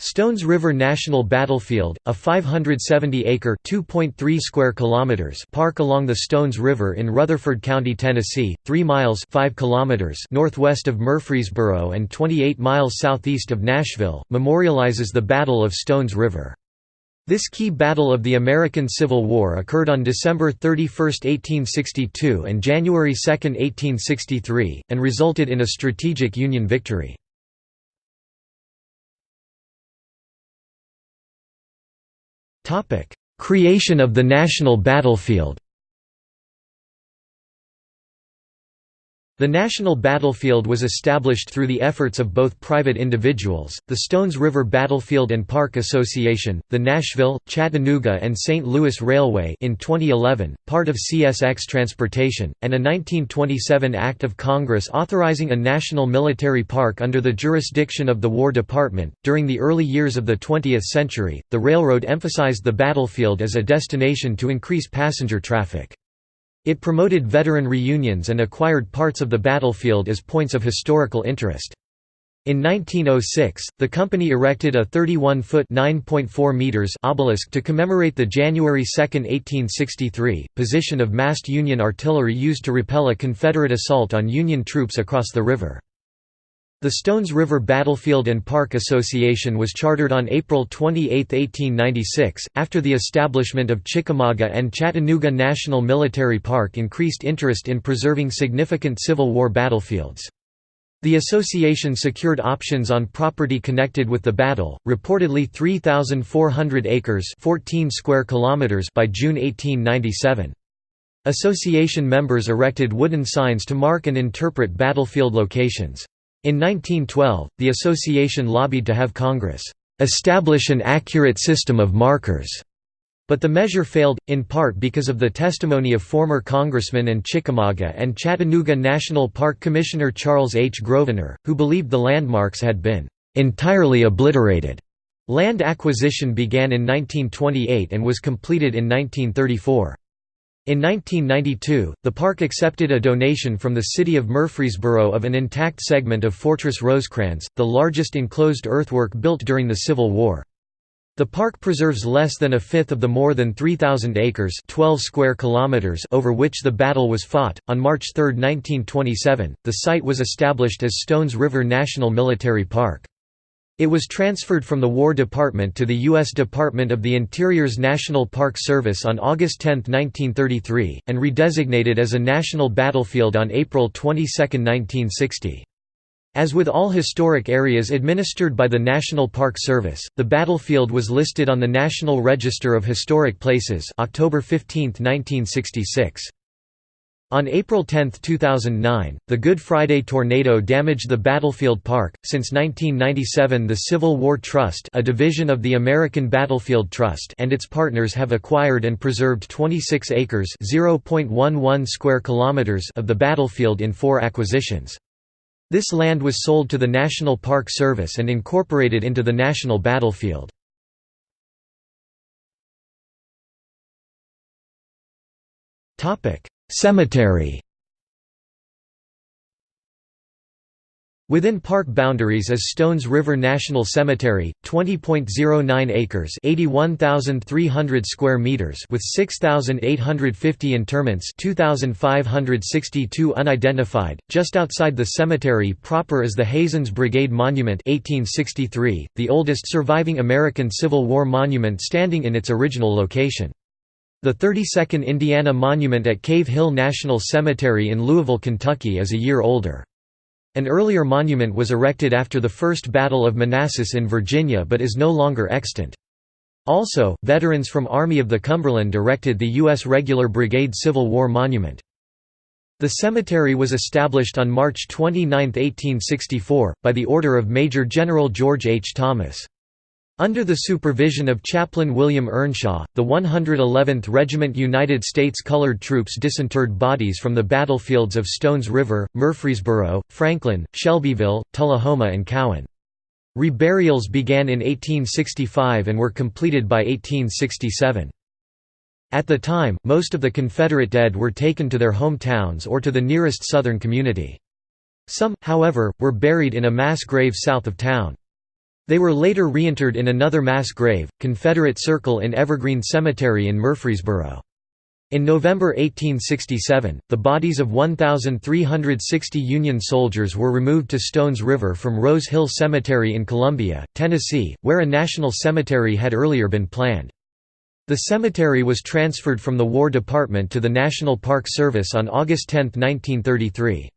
Stones River National Battlefield, a 570-acre (2.3 square kilometers) park along the Stones River in Rutherford County, Tennessee, 3 miles (5 kilometers) northwest of Murfreesboro and 28 miles southeast of Nashville, memorializes the Battle of Stones River. This key battle of the American Civil War occurred on December 31, 1862 and January 2, 1863, and resulted in a strategic Union victory. Creation of the national battlefield. The National Battlefield was established through the efforts of both private individuals, the Stones River Battlefield and Park Association, the Nashville, Chattanooga and St. Louis Railway in 2011, part of CSX Transportation, and a 1927 Act of Congress authorizing a national military park under the jurisdiction of the War Department. During the early years of the 20th century, the railroad emphasized the battlefield as a destination to increase passenger traffic. It promoted veteran reunions and acquired parts of the battlefield as points of historical interest. In 1906, the company erected a 31-foot (9.4 meters) obelisk to commemorate the January 2, 1863, position of massed Union artillery used to repel a Confederate assault on Union troops across the river. The Stones River Battlefield and Park Association was chartered on April 28, 1896, after the establishment of Chickamauga and Chattanooga National Military Park increased interest in preserving significant Civil War battlefields. The association secured options on property connected with the battle, reportedly 3,400 acres (14 square kilometers) by June 1897. Association members erected wooden signs to mark and interpret battlefield locations. In 1912, the association lobbied to have Congress establish an accurate system of markers, but the measure failed, in part because of the testimony of former Congressman and Chickamauga and Chattanooga National Park Commissioner Charles H. Grosvenor, who believed the landmarks had been entirely obliterated. Land acquisition began in 1928 and was completed in 1934. In 1992, the park accepted a donation from the city of Murfreesboro of an intact segment of Fortress Rosecrans, the largest enclosed earthwork built during the Civil War. The park preserves less than a fifth of the more than 3,000 acres (12 square kilometers) over which the battle was fought. On March 3, 1927, the site was established as Stones River National Military Park. It was transferred from the War Department to the U.S. Department of the Interior's National Park Service on August 10, 1933, and redesignated as a national battlefield on April 22, 1960. As with all historic areas administered by the National Park Service, the battlefield was listed on the National Register of Historic Places October 15, 1966. On April 10, 2009, the Good Friday tornado damaged the Battlefield Park. Since 1997, the Civil War Trust, a division of the American Battlefield Trust, and its partners have acquired and preserved 26 acres (0.11 square kilometers) of the battlefield in 4 acquisitions. This land was sold to the National Park Service and incorporated into the National Battlefield. Topic: Cemetery. Within park boundaries is Stones River National Cemetery, 20.09 acres (81,300 square meters) with 6,850 interments, 2,562 unidentified. Just outside the cemetery proper is the Hazen's Brigade Monument 1863, the oldest surviving American Civil War monument standing in its original location. The 32nd Indiana Monument at Cave Hill National Cemetery in Louisville, Kentucky is a year older. An earlier monument was erected after the First Battle of Manassas in Virginia but is no longer extant. Also, veterans from Army of the Cumberland erected the U.S. Regular Brigade Civil War Monument. The cemetery was established on March 29, 1864, by the order of Major General George H. Thomas. Under the supervision of Chaplain William Earnshaw, the 111th Regiment United States Colored Troops disinterred bodies from the battlefields of Stones River, Murfreesboro, Franklin, Shelbyville, Tullahoma and Cowan. Reburials began in 1865 and were completed by 1867. At the time, most of the Confederate dead were taken to their hometowns or to the nearest Southern community. Some, however, were buried in a mass grave south of town. They were later reinterred in another mass grave, Confederate Circle in Evergreen Cemetery in Murfreesboro. In November 1867, the bodies of 1,360 Union soldiers were removed to Stones River from Rose Hill Cemetery in Columbia, Tennessee, where a national cemetery had earlier been planned. The cemetery was transferred from the War Department to the National Park Service on August 10, 1933.